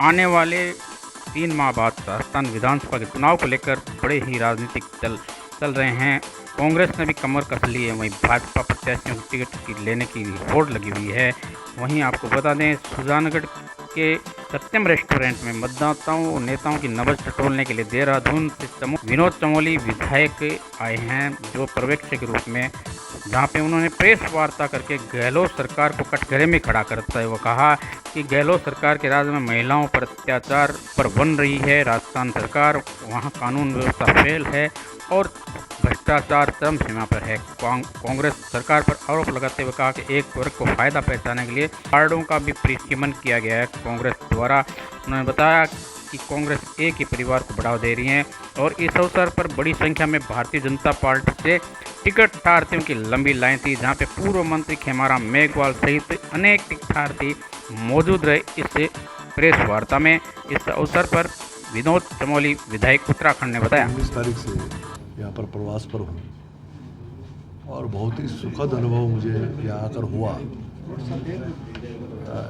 आने वाले 3 माह बाद राजस्थान विधानसभा के चुनाव को लेकर बड़े ही राजनीतिक चल रहे हैं। कांग्रेस ने भी कमर कस ली है, वहीं भाजपा प्रत्याशियों की टिकट की लेने की होड़ लगी हुई है। वहीं आपको बता दें, सुजानगढ़ के सत्यम रेस्टोरेंट में मतदाताओं और नेताओं की नब्ज टटोलने के लिए देहरादून से विनोद चमोली विधायक आए हैं, जो पर्यवेक्षक के रूप में, जहां पे उन्होंने प्रेस वार्ता करके गहलोत सरकार को कटघरे में खड़ा करते हुए कहा कि गहलोत सरकार के राज में महिलाओं पर अत्याचार पर बन रही है राजस्थान सरकार, वहां कानून व्यवस्था फेल है और भ्रष्टाचार चरम सीमा पर है। कांग्रेस सरकार पर आरोप लगाते हुए कहा कि एक वर्ग को फायदा पहुंचाने के लिए कार्डों का भी परिसीमन किया गया है कांग्रेस द्वारा। उन्होंने बताया कि कांग्रेस एक ही परिवार को बढ़ावा दे रही है और इस अवसर पर बड़ी संख्या में भारतीय जनता पार्टी से टिकट प्रार्थियों की लंबी लाइन थी, जहां पे पूर्व मंत्री खेमाराम मेघवाल सहित अनेक टिकटार्थी मौजूद रहे। इस प्रेस वार्ता में इस अवसर पर विनोद चमोली विधायक उत्तराखंड ने बताया, 19 तारीख से यहाँ पर प्रवास पर हूँ और बहुत ही सुखद अनुभव मुझे यहाँ आकर हुआ।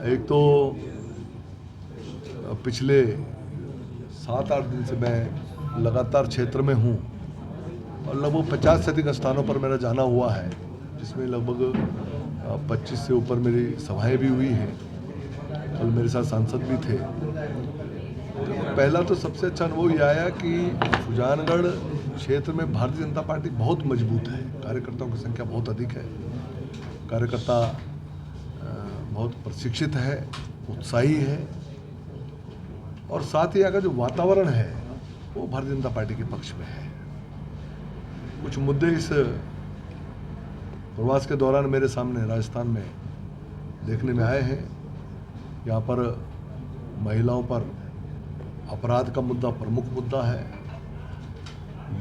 एक तो पिछले 7-8 दिन से मैं लगातार क्षेत्र में हूँ और लगभग 50 से अधिक स्थानों पर मेरा जाना हुआ है, जिसमें लगभग 25 से ऊपर मेरी सभाएं भी हुई हैं। कल मेरे साथ सांसद भी थे। पहला तो सबसे अच्छा अनुभव यह आया कि सुजानगढ़ क्षेत्र में भारतीय जनता पार्टी बहुत मजबूत है, कार्यकर्ताओं की संख्या बहुत अधिक है, कार्यकर्ता बहुत प्रशिक्षित है, उत्साही है और साथ ही यहाँ का जो वातावरण है वो भारतीय जनता पार्टी के पक्ष में है। कुछ मुद्दे इस प्रवास के दौरान मेरे सामने राजस्थान में देखने में आए हैं। यहाँ पर महिलाओं पर अपराध का मुद्दा प्रमुख मुद्दा है,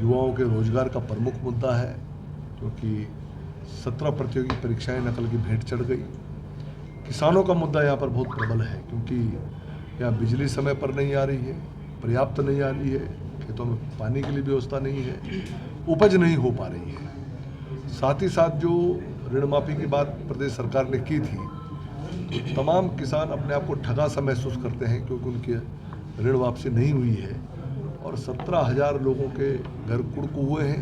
युवाओं के रोजगार का प्रमुख मुद्दा है, क्योंकि 17 प्रतियोगी परीक्षाएं नकल की भेंट चढ़ गई। किसानों का मुद्दा यहाँ पर बहुत प्रबल है, क्योंकि यहाँ बिजली समय पर नहीं आ रही है, पर्याप्त नहीं आ रही है, खेतों में पानी के लिए व्यवस्था नहीं है, उपज नहीं हो पा रही है। साथ ही साथ जो ऋण माफी की बात प्रदेश सरकार ने की थी, तो तमाम किसान अपने आप को ठगा सा महसूस करते हैं, क्योंकि उनके ऋण वापसी नहीं हुई है और 17,000 लोगों के घर कुड़कू हुए हैं,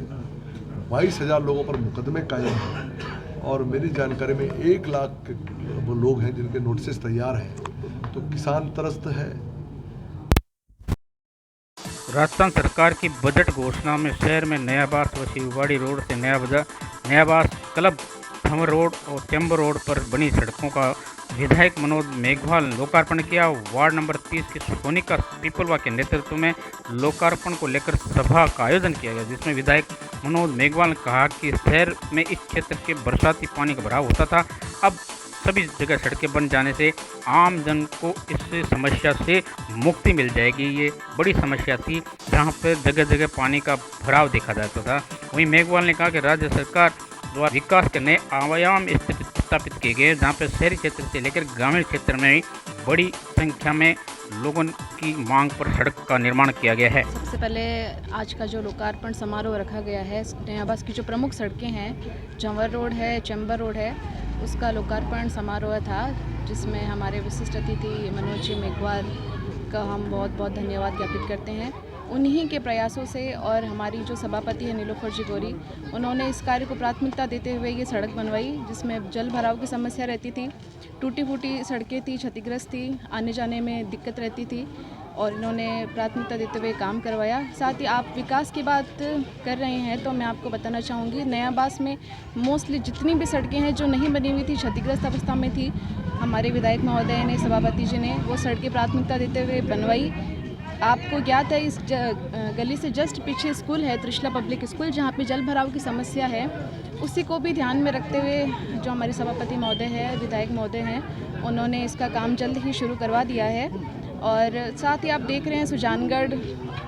22,000 लोगों पर मुकदमे कायम हैं और मेरी जानकारी में 1 लाख वो लोग हैं जिनके नोटिस तैयार हैं। तो किसान त्रस्त है। राजस्थान सरकार की बजट घोषणा में शहर में नयाबास व शिववाड़ी रोड से नयाबास क्लब थमर रोड और चैम्बर रोड पर बनी सड़कों का विधायक मनोज मेघवाल ने लोकार्पण किया। वार्ड नंबर 30 के सोनिका पीपलवा के नेतृत्व में लोकार्पण को लेकर सभा का आयोजन किया गया, जिसमें विधायक मनोज मेघवाल ने कहा कि शहर में इस क्षेत्र के बरसाती पानी का भराव होता था, अब सभी जगह सड़कें बन जाने से आम जन को इस समस्या से मुक्ति मिल जाएगी। ये बड़ी समस्या थी, जहां पर जगह जगह पानी का भराव देखा जाता था। वहीं मेघवाल ने कहा कि राज्य सरकार द्वारा विकास के नए आयाम स्थापित किए गए, जहाँ पर शहरी क्षेत्र से लेकर ग्रामीण क्षेत्र में भी बड़ी संख्या में लोगों की मांग पर सड़क का निर्माण किया गया है। सबसे पहले आज का जो लोकार्पण समारोह रखा गया है, नयाबास की जो प्रमुख सड़कें हैं, जंवर रोड है, चैम्बर रोड है, उसका लोकार्पण समारोह था, जिसमें हमारे विशिष्ट अतिथि मनोज जी मेघवाल का हम बहुत बहुत धन्यवाद ज्ञापित करते हैं। उन्हीं के प्रयासों से और हमारी जो सभापति है नीलोफर जी गौरी, उन्होंने इस कार्य को प्राथमिकता देते हुए ये सड़क बनवाई, जिसमें जल भराव की समस्या रहती थी, टूटी फूटी सड़कें थी, क्षतिग्रस्त थी, आने जाने में दिक्कत रहती थी और इन्होंने प्राथमिकता देते हुए काम करवाया। साथ ही आप विकास की बात कर रहे हैं तो मैं आपको बताना चाहूँगी, नयाबास में मोस्टली जितनी भी सड़कें हैं जो नहीं बनी हुई थी, क्षतिग्रस्त अवस्था में थी, हमारे विधायक महोदय ने, सभापति जी ने वो सड़कें प्राथमिकता देते हुए बनवाई। आपको ज्ञात है, इस गली से जस्ट पीछे स्कूल है, त्रिशला पब्लिक स्कूल, जहाँ पे जल भराव की समस्या है, उसी को भी ध्यान में रखते हुए जो हमारे सभापति महोदय हैं, विधायक महोदय हैं, उन्होंने इसका काम जल्द ही शुरू करवा दिया है। और साथ ही आप देख रहे हैं सुजानगढ़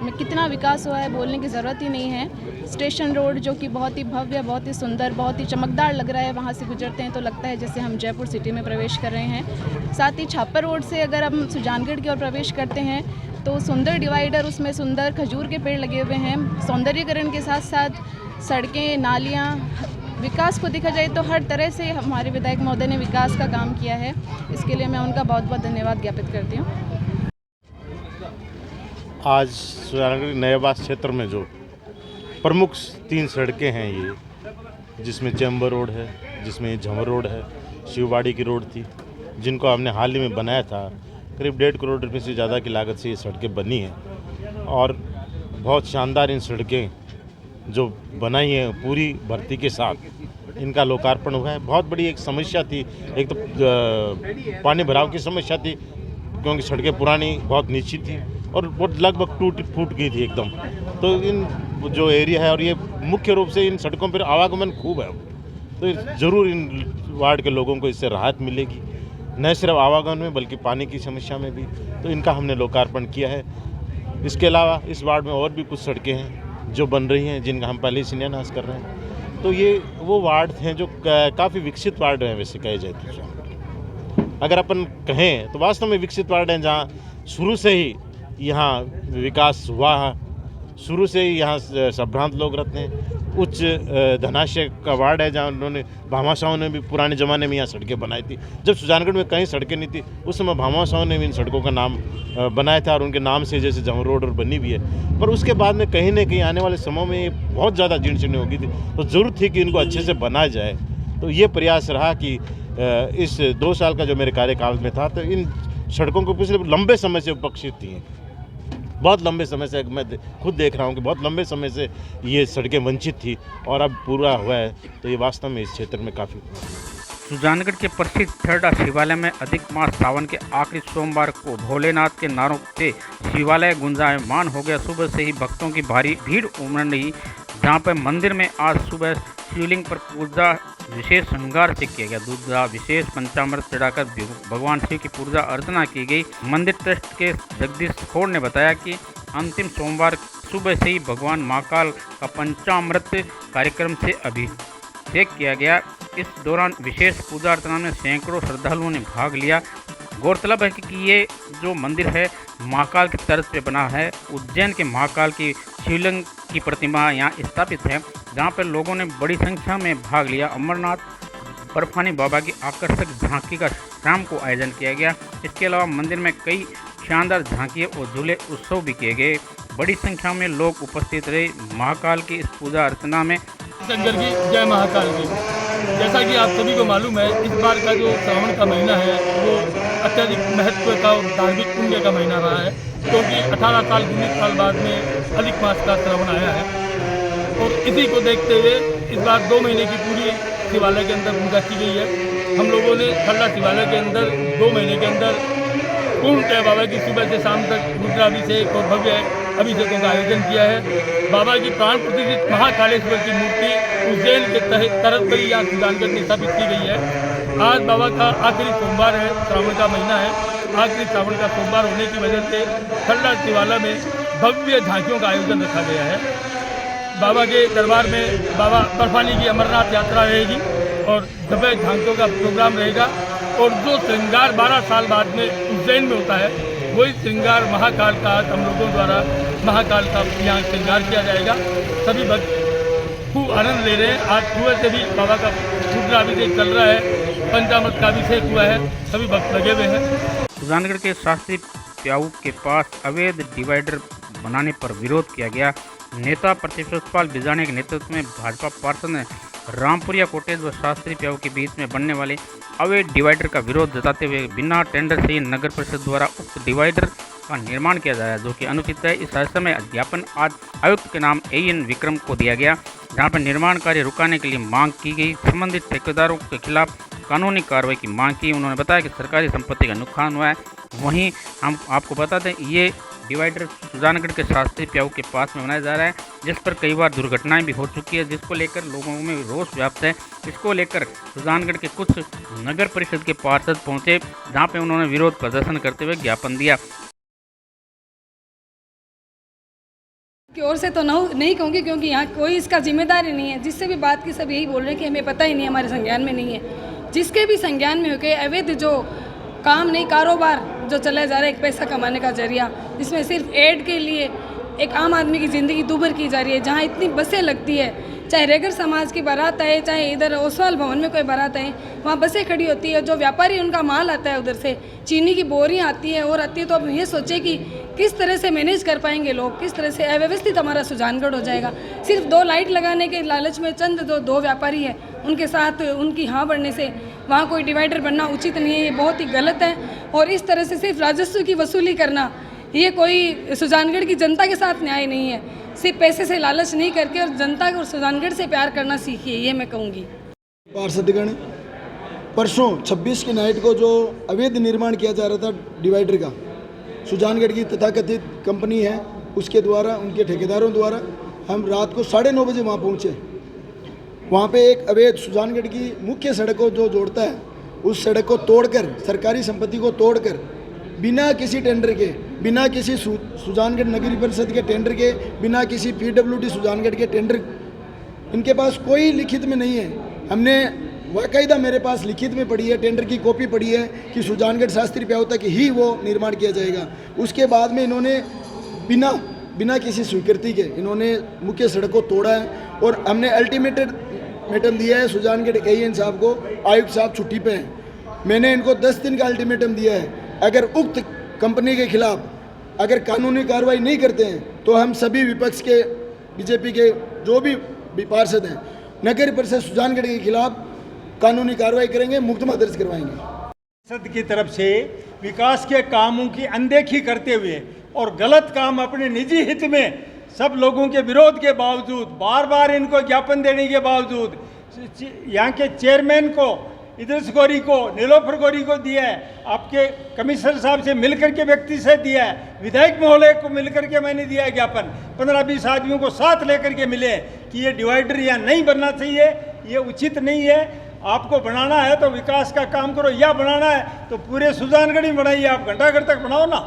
में कितना विकास हुआ है, बोलने की ज़रूरत ही नहीं है। स्टेशन रोड जो कि बहुत ही भव्य, बहुत ही सुंदर, बहुत ही चमकदार लग रहा है, वहाँ से गुजरते हैं तो लगता है जैसे हम जयपुर सिटी में प्रवेश कर रहे हैं। साथ ही छापर रोड से अगर हम सुजानगढ़ की ओर प्रवेश करते हैं तो सुंदर डिवाइडर, उसमें सुंदर खजूर के पेड़ लगे हुए हैं। सौंदर्यीकरण के साथ साथ सड़कें, नालियाँ, विकास को देखा जाए तो हर तरह से हमारे विधायक महोदय ने विकास का काम किया है। इसके लिए मैं उनका बहुत बहुत धन्यवाद ज्ञापित करती हूँ। आज सुजानगढ़ नयाबास क्षेत्र में जो प्रमुख 3 सड़कें हैं ये, जिसमें चैम्बर रोड है, जिसमें झंवर रोड है, शिवबाड़ी की रोड थी, जिनको हमने हाल ही में बनाया था। करीब 1.5 करोड़ रुपये से ज़्यादा की लागत से ये सड़कें बनी हैं और बहुत शानदार इन सड़कें जो बनाई हैं पूरी भर्ती के साथ, इनका लोकार्पण हुआ है। बहुत बड़ी एक समस्या थी, एक तो पानी भराव की समस्या थी क्योंकि सड़कें पुरानी बहुत नीची थी और वो लगभग टूट फूट गई थी एकदम। तो इन जो एरिया है और ये मुख्य रूप से इन सड़कों पर आवागमन खूब है, तो ज़रूर इन वार्ड के लोगों को इससे राहत मिलेगी, न सिर्फ आवागमन में बल्कि पानी की समस्या में भी। तो इनका हमने लोकार्पण किया है। इसके अलावा इस वार्ड में और भी कुछ सड़कें हैं जो बन रही हैं, जिनका हम पहले ही शिलान्यास कर रहे हैं। तो ये वो वार्ड हैं जो काफ़ी विकसित वार्ड हैं, वैसे कहे जाए तो। अगर अपन कहें तो वास्तव में विकसित वार्ड हैं, जहाँ शुरू से ही यहाँ विकास हुआ है, शुरू से ही यहाँ संभ्रांत लोग रहते हैं। उच्च धनाशय का वार्ड है, जहाँ उन्होंने भामाशाहों ने भी पुराने ज़माने में यहाँ सड़कें बनाई थी। जब सुजानगढ़ में कहीं सड़कें नहीं थी, उस समय भामाशाहों ने भी इन सड़कों का नाम बनाया था और उनके नाम से जैसे झंवर रोड और बनी भी है। पर उसके बाद में कहीं न कहीं आने वाले समय में ये बहुत ज़्यादा जीर्ण शीर्ण हो गई थी, तो ज़रूरत थी कि इनको अच्छे से बनाया जाए। तो ये प्रयास रहा कि इस 2 साल का जो मेरे कार्यकाल में था, तो इन सड़कों को पिछले लंबे समय से उपक्षित थी, बहुत लंबे समय से। मैं खुद देख रहा हूँ कि बहुत लंबे समय से ये सड़कें वंचित थी और अब पूरा हुआ है, तो ये वास्तव में इस क्षेत्र में काफ़ी। सुजानगढ़ के प्रसिद्ध थरडा शिवालय में अधिक मास सावन के आखिरी सोमवार को भोलेनाथ के नारों से शिवालय गुंजायमान हो गया। सुबह से ही भक्तों की भारी भीड़ उमड़ रही, जहाँ पर मंदिर में आज सुबह शिवलिंग पर पूजा विशेष श्रृंगार से किया गया। दूसरा विशेष पंचामृत चढ़ाकर भगवान शिव की पूजा अर्चना की गई। मंदिर ट्रस्ट के जगदीश खोड़ ने बताया कि अंतिम सोमवार सुबह से ही भगवान महाकाल का पंचामृत कार्यक्रम से अभिषेक किया गया। इस दौरान विशेष पूजा अर्चना में सैकड़ों श्रद्धालुओं ने भाग लिया। गौरतलब है कि ये जो मंदिर है महाकाल की तर्ज पे बना है। उज्जैन के महाकाल की शिवलिंग की प्रतिमा यहाँ स्थापित है, जहाँ पर लोगों ने बड़ी संख्या में भाग लिया। अमरनाथ बर्फानी बाबा की आकर्षक झांकी का शाम को आयोजन किया गया। इसके अलावा मंदिर में कई शानदार झांकियाँ और झूले उत्सव भी किए गए। बड़ी संख्या में लोग उपस्थित रहे महाकाल की इस पूजा अर्चना में। शंकर की जय महाकाल की। जैसा कि आप सभी को मालूम है, इस बार का जो श्रावण का महीना है वो अत्यधिक महत्व का और धार्मिक पुण्य का महीना रहा है, क्योंकि 18 साल 19 साल बाद में अधिक मास का श्रावण आया है। और इसी को देखते हुए इस बार 2 महीने की पूरी शिवालय के अंदर पूजा की गई है। हम लोगों ने थल्ला शिवालय के अंदर 2 महीने के अंदर पूर्णतः बाबा की सुबह से शाम तक रुद्राभिषेक और भव्य अभिषेकों का आयोजन किया है। बाबा की प्राण प्रतिष्ठित महाकालेश्वर की मूर्ति उज्जैन के तरफ पर यहाँ सुजानगढ़ में स्थापित की गई है। आज बाबा का आखिरी सोमवार है, श्रावण का महीना है। आखिरी श्रावण का सोमवार होने की वजह से थल्ला शिवालय में भव्य झांकियों का आयोजन रखा गया है। बाबा के दरबार में बाबा बर्फानी की अमरनाथ यात्रा रहेगी और भव्य झांकियों का प्रोग्राम रहेगा। और जो श्रृंगार 12 साल बाद में उज्जैन में होता है, वही श्रृंगार महाकाल का हम लोगों द्वारा महाकाल का यहाँ श्रृंगार किया जाएगा। सभी भक्त खूब आनंद ले रहे हैं। आज सुबह से भी बाबा का रुद्राभिषेक चल रहा है, पंचामृत का अभिषेक हुआ है, सभी भक्त लगे हुए हैं। सुजानगढ़ के शास्त्री प्याऊ के पास अवैध डिवाइडर बनाने पर विरोध किया गया। नेता प्रतिपक्षपाल बिजाने के नेतृत्व में भाजपा पार्षद ने रामपुरिया कॉटेज व शास्त्री प्याऊ के बीच में बनने वाले अवैध डिवाइडर का विरोध जताते हुए बिना टेंडर से ही नगर परिषद द्वारा उक्त डिवाइडर का निर्माण किया जाए, जो कि अनुचित है। इस आशय में ज्ञापन आज आयुक्त के नाम AN विक्रम को दिया गया, जहां पर निर्माण कार्य रुकाने के लिए मांग की गई। संबंधित ठेकेदारों के खिलाफ कानूनी कार्रवाई की मांग की। उन्होंने बताया कि सरकारी संपत्ति का नुकसान हुआ है। वहीं हम आपको बता दें, ये डिवाइडर सुजानगढ़ के शास्त्री प्याऊ के पास में बनाया जा रहा है, जिस पर कई बार दुर्घटनाएं भी हो चुकी है, जिसको लेकर लोगों में रोष व्याप्त है। इसको लेकर सुजानगढ़ के कुछ नगर परिषद के पार्षद पहुंचे, जहां पे उन्होंने विरोध प्रदर्शन करते हुए ज्ञापन दिया। की ओर से तो नहीं कहूँगी, क्योंकि यहाँ कोई इसका जिम्मेदार ही नहीं है। जिससे भी बात की सब यही बोल रहे हैं कि हमें पता ही नहीं, हमारे संज्ञान में नहीं है। जिसके भी संज्ञान में होकर अवैध जो काम नहीं, कारोबार जो चलाया जा रहा है, एक पैसा कमाने का जरिया, जिसमें सिर्फ एड के लिए एक आम आदमी की ज़िंदगी दूभर की जा रही है। जहाँ इतनी बसें लगती है, चाहे रेगर समाज की बारात आए, चाहे इधर ओसवाल भवन में कोई बारात आए, वहाँ बसें खड़ी होती है, जो व्यापारी उनका माल आता है उधर से, चीनी की बोरियाँ आती है और आती है। तो अब ये सोचे कि किस तरह से मैनेज कर पाएंगे लोग, किस तरह से अव्यवस्थित हमारा सुजानगढ़ हो जाएगा। सिर्फ 2 लाइट लगाने के लालच में चंद दो व्यापारी हैं, उनके साथ उनकी हाँ बढ़ने से वहाँ कोई डिवाइडर बनना उचित नहीं है, ये बहुत ही गलत है। और इस तरह से सिर्फ राजस्व की वसूली करना, ये कोई सुजानगढ़ की जनता के साथ न्याय नहीं है। सिर्फ पैसे से लालच नहीं करके और जनता को सुजानगढ़ से प्यार करना सीखिए, ये मैं कहूँगी। पार्षदगण, परसों 26 की नाइट को जो अवैध निर्माण किया जा रहा था डिवाइडर का, सुजानगढ़ की तथाकथित कंपनी है उसके द्वारा, उनके ठेकेदारों द्वारा, हम रात को 9:30 बजे वहाँ पहुँचे। वहाँ पे एक अवैध सुजानगढ़ की मुख्य सड़क को जो जोड़ता है, उस सड़क को तोड़कर, सरकारी संपत्ति को तोड़कर, बिना किसी टेंडर के, बिना किसी सुजानगढ़ नगरीय परिषद के टेंडर के, बिना किसी PWD सुजानगढ़ के टेंडर, इनके पास कोई लिखित में नहीं है। हमने बाकायदा, मेरे पास लिखित में पड़ी है, टेंडर की कॉपी पड़ी है कि सुजानगढ़ शास्त्री प्याऊ तक ही वो निर्माण किया जाएगा। उसके बाद में इन्होंने बिना किसी स्वीकृति के इन्होंने मुख्य सड़क को तोड़ा है और हमने अल्टीमेटम दिया है सुजानगढ़ AN साहब को। आयुक्त साहब छुट्टी पे हैं, मैंने इनको 10 दिन का अल्टीमेटम दिया है। अगर उक्त कंपनी के खिलाफ अगर कानूनी कार्रवाई नहीं करते हैं तो हम सभी विपक्ष के, BJP के जो भी पार्षद हैं, नगर परिषद सुजानगढ़ के खिलाफ कानूनी कार्रवाई करेंगे, मुकदमा दर्ज करवाएंगे। परिषद की तरफ से विकास के कामों की अनदेखी करते हुए और गलत काम अपने निजी हित में, सब लोगों के विरोध के बावजूद, बार बार इनको ज्ञापन देने के बावजूद, यहाँ के चेयरमैन को, इद्रिस गौरी को, नीलोफर गौरी को दिया है, आपके कमिश्नर साहब से मिलकर के व्यक्ति से दिया है, विधायक महोदय को मिलकर के मैंने दिया है ज्ञापन, 15-20 आदमियों को साथ लेकर के मिले कि ये डिवाइडर यहाँ नहीं बनना चाहिए, ये उचित नहीं है। आपको बनाना है तो विकास का काम करो, या बनाना है तो पूरे सुजानगढ़ ही बनाइए। आप घंटाघर तक बनाओ ना,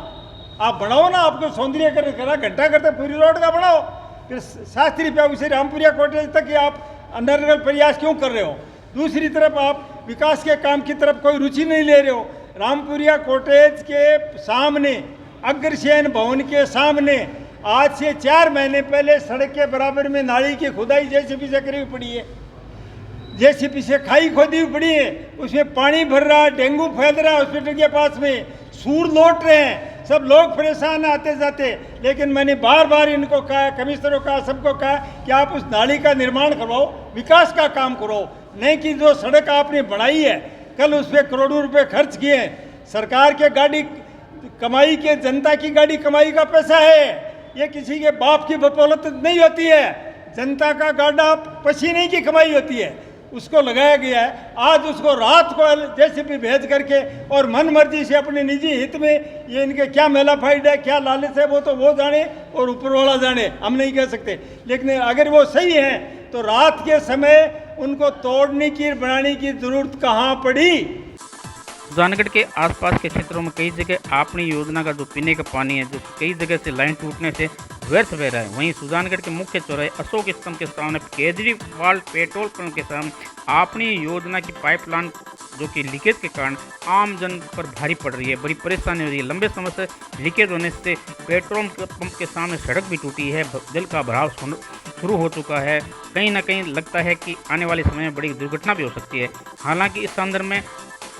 आप बनाओ ना, आपको सौंदर्यकरण करा, घंटाघर तक पूरी रोड का बनाओ। फिर शास्त्री प्याऊ से रामपुरिया कॉटेज तक ही आप अंडरग्राउंड प्रयास क्यों कर रहे हो? दूसरी तरफ आप विकास के काम की तरफ कोई रुचि नहीं ले रहे हो। रामपुरिया कॉटेज के सामने, अग्रसेन भवन के सामने आज से 4 महीने पहले सड़क के बराबर में नाली की खुदाई JCB से करी पड़ी है, JCB से खाई खोदी हुई पड़ी है, उसमें पानी भर रहा है, डेंगू फैल रहा है हॉस्पिटल के पास में, सूर लौट रहे हैं, सब लोग परेशान आते जाते। लेकिन मैंने बार बार इनको कहा, कमिश्नरों का, सबको कहा कि आप उस नाली का निर्माण करवाओ, विकास का काम करो, नहीं कि जो सड़क आपने बनाई है, कल उस पर करोड़ों रुपए खर्च किए हैं। सरकार के गाड़ी कमाई के, जनता की गाड़ी कमाई का पैसा है, ये किसी के बाप की बदौलत नहीं होती है, जनता का गाड़ा पसीने की कमाई होती है, उसको लगाया गया है। आज उसको रात को JCB भेज करके और मन मर्जी से अपने निजी हित में, ये इनके क्या मेला फाइड है, क्या लालच है, वो तो वो जाने और ऊपर वाला जाने, हम नहीं कह सकते। लेकिन अगर वो सही है तो रात के समय उनको तोड़ने की, बनाने की जरूरत कहाँ पड़ी? सुजानगढ़ के आसपास के क्षेत्रों में कई जगह आपनी योजना का जो पीने का पानी है, जो कई जगह से लाइन टूटने से व्यर्थ बह रहा है। वहीं सुजानगढ़ के मुख्य चौराहे अशोक स्तंभ के सामने केजरीवाल पेट्रोल पंप के सामने आपनी योजना की पाइपलाइन जो कि लीकेज के कारण आम जन पर भारी पड़ रही है, बड़ी परेशानी हो रही है। लंबे समय से लीकेज होने से पेट्रोल पंप के सामने सड़क भी टूटी है, जल का भराव शुरू हो चुका है। कहीं ना कहीं लगता है कि आने वाले समय में बड़ी दुर्घटना भी हो सकती है। हालांकि इस संदर्भ में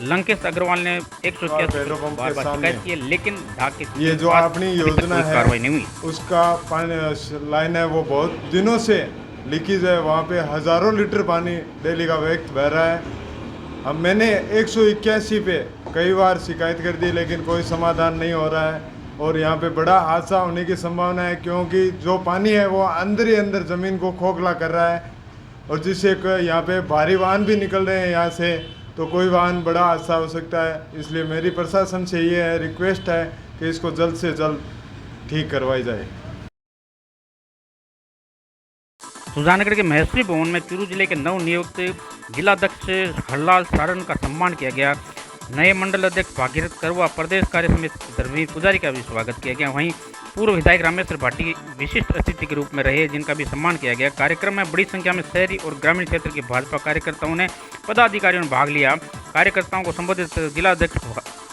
लंकेश अग्रवाल ने 181 बार शिकायत की है, लेकिन ढाके ये जो अपनी योजना है कार्रवाई नहीं हुई। उसका पानी लाइन है वो बहुत दिनों से लीकेज है, वहाँ पे हज़ारों लीटर पानी डेली का व्यक्त बह रहा है। अब मैंने 181 पे कई बार शिकायत कर दी, लेकिन कोई समाधान नहीं हो रहा है और यहाँ पे बड़ा हादसा होने की संभावना है, क्योंकि जो पानी है वो अंदर ही अंदर ज़मीन को खोखला कर रहा है और जिससे यहाँ पे भारी वाहन भी निकल रहे हैं यहाँ से, तो कोई वाहन बड़ा हादसा हो सकता है। इसलिए मेरी प्रशासन से ये है, रिक्वेस्ट है कि इसको जल्द से जल्द ठीक करवाई जाए। सुजानगढ़ के महेश्वरी भवन में चूरू जिले के नवनियुक्त जिलाध्यक्ष हरलाल सारण का सम्मान किया गया। नए मंडल अध्यक्ष भागीरथ करवा, प्रदेश कार्य समिति धर्मवीर पुजारी का भी स्वागत किया गया। वहीं पूर्व विधायक रामेश्वर भाटी विशिष्ट अतिथि के रूप में रहे, जिनका भी सम्मान किया गया। कार्यक्रम में बड़ी संख्या में शहरी और ग्रामीण क्षेत्र के भाजपा कार्यकर्ताओं ने, पदाधिकारियों ने भाग लिया। कार्यकर्ताओं को संबोधित जिलाध्यक्ष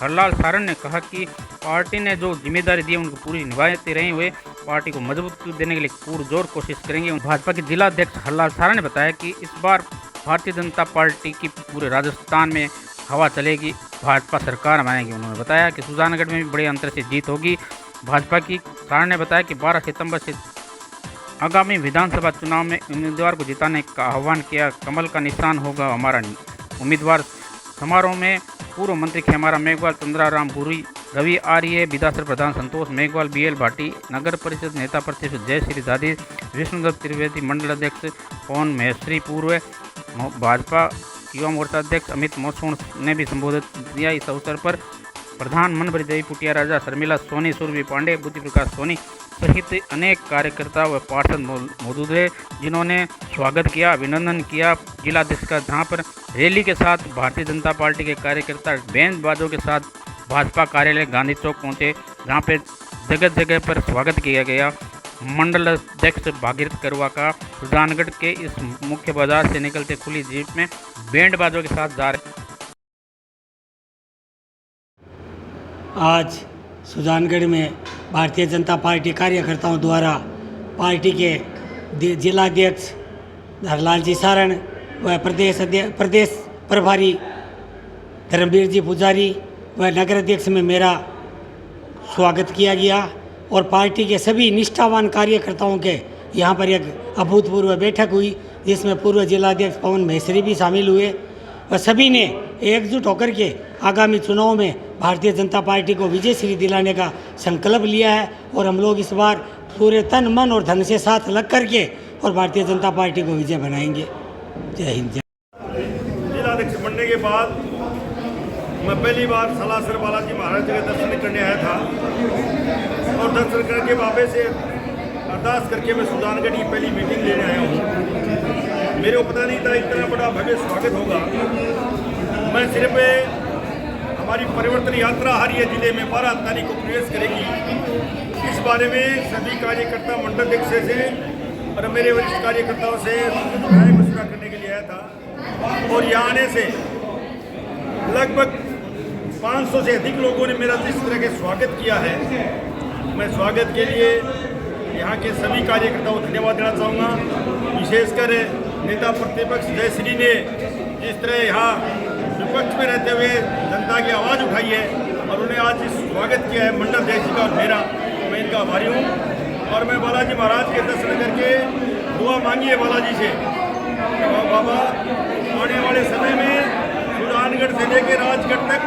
हरलाल सारण ने कहा कि पार्टी ने जो जिम्मेदारी दी है उनको पूरी निभाते रहे हुए पार्टी को मजबूती देने के लिए पुरजोर कोशिश करेंगे। भाजपा के जिला अध्यक्ष हरलाल सारण ने बताया कि इस बार भारतीय जनता पार्टी की पूरे राजस्थान में हवा चलेगी, भाजपा सरकार बनाएगी। उन्होंने बताया कि सुजानगढ़ में भी बड़े अंतर से जीत होगी भाजपा की। सारण ने बताया कि 12 सितंबर से आगामी विधानसभा चुनाव में उम्मीदवार को जिताने का आह्वान किया। कमल का निशान होगा हमारा उम्मीदवार। समारोह में पूर्व मंत्री खेमारा मेघवाल, चंद्राराम पुरी, रवि आर्य, विधानसभा प्रधान संतोष मेघवाल, BL भाटी, नगर परिषद नेता प्रतिपक्ष जयश्री दादी, विष्णुदत्त त्रिवेदी, मंडल अध्यक्ष पवन महेश्वरी, पूर्व भाजपा युवा मोर्चा अध्यक्ष अमित मोसूण ने भी संबोधित दिया। इस अवसर पर प्रधान मनभरी देवी पुटिया राजा, शर्मिला सोनी, सुरभि पांडे, बुद्धि प्रकाश सोनी सहित अनेक कार्यकर्ता व पार्षद मौजूद रहे, जिन्होंने स्वागत किया, अभिनंदन किया जिलाध्यक्ष का। जहां पर रैली के साथ भारतीय जनता पार्टी के कार्यकर्ता बैंड बाजों के साथ भाजपा कार्यालय गांधी चौक पहुंचे, जहां पे जगह जगह पर स्वागत किया गया। मंडल अध्यक्ष भागीरथ करुआ का सुजानगढ़ के इस मुख्य बाजार से निकलते खुली जीप में बैंड बाजों के साथ जा रहे। आज सुजानगढ़ में भारतीय जनता पार्टी कार्यकर्ताओं द्वारा पार्टी के जिलाध्यक्ष हरलाल जी सारण व प्रदेश प्रभारी धर्मवीर जी पुजारी व नगर अध्यक्ष में मेरा स्वागत किया गया और पार्टी के सभी निष्ठावान कार्यकर्ताओं के यहाँ पर एक अभूतपूर्व बैठक हुई, जिसमें पूर्व जिलाध्यक्ष पवन महेश्वरी भी शामिल हुए व सभी ने एकजुट होकर के आगामी चुनाव में भारतीय जनता पार्टी को विजयश्री दिलाने का संकल्प लिया है और हम लोग इस बार पूरे तन मन और धन से साथ लग करके और भारतीय जनता पार्टी को विजय बनाएंगे। जय हिंद। जिलाध्यक्ष बनने के बाद मैं पहली बार सलासर बालाजी महाराज के दर्शन करने आया था और दर्शन करके बाबे से अरदास करके मैं सुजानगढ़ की पहली मीटिंग लेने आया हूँ। मेरे को पता नहीं था इतना बड़ा भव्य स्वागत होगा। मैं सिर्फ हमारी परिवर्तन यात्रा हरिया जिले में 12 तारीख को प्रवेश करेगी, इस बारे में सभी कार्यकर्ता मंडल अध्यक्ष से और मेरे वरिष्ठ कार्यकर्ताओं से राय मशवरा करने के लिए आया था और यहाँ आने से लगभग 500 से अधिक लोगों ने मेरा जिस तरह के स्वागत किया है, मैं स्वागत के लिए यहाँ के सभी कार्यकर्ताओं को धन्यवाद देना चाहूँगा। विशेषकर नेता प्रतिपक्ष जयश्री ने जिस तरह यहाँ विपक्ष में रहते हुए जनता की आवाज़ उठाई है और उन्हें आज इस स्वागत किया है मंडल अध्यक्ष का और मेरा, मैं इनका आभारी हूँ। और मैं बालाजी महाराज के दर्शन करके दुआ मांगी है बालाजी से, बाबा आने वाले समय में सुजानगढ़ से लेकर राजगढ़ तक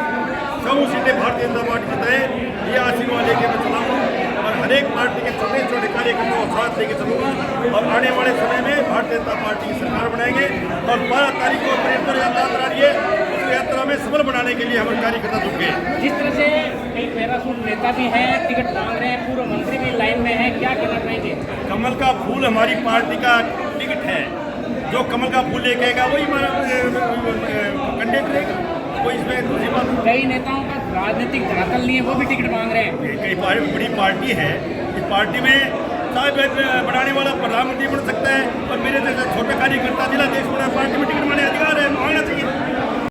सब सीटें भारतीय जनता पार्टी जिताए, ये आशीर्वाद लेके मैं चलाऊँ और हर एक पार्टी के छोटे छोटे कार्यकर्ताओं को साथ लेके चलूँगा और आने वाले समय में भारतीय जनता पार्टी की सरकार बनाएंगे और 12 तारीख को परिवर्तन यात्रा करा रही है, उस यात्रा में सफल बनाने के लिए हमारे कार्यकर्ता जुट गए। जिस तरह से कई पैरासूट नेता भी हैं, टिकट मांग रहे हैं, पूर्व मंत्री भी लाइन में है, क्या कहना चाहेंगे? कमल का फूल हमारी पार्टी का टिकट है, जो कमल का फूल लेके आएगा वही कैंडिडेट रहेगा, कोई इसमें दूसरी बात। कई नेताओं का राजनीतिक धरातल नहीं है, वो भी टिकट मांग रहे हैं। कई बड़ी पार्टी है, इस पार्टी में साहब बनाने वाला प्रधानमंत्री बन सकता है और मेरे जैसा छोटा कार्यकर्ता जिला देश बड़ा पार्टी में टिकट मांगने अधिकार है, मांगना चाहिए।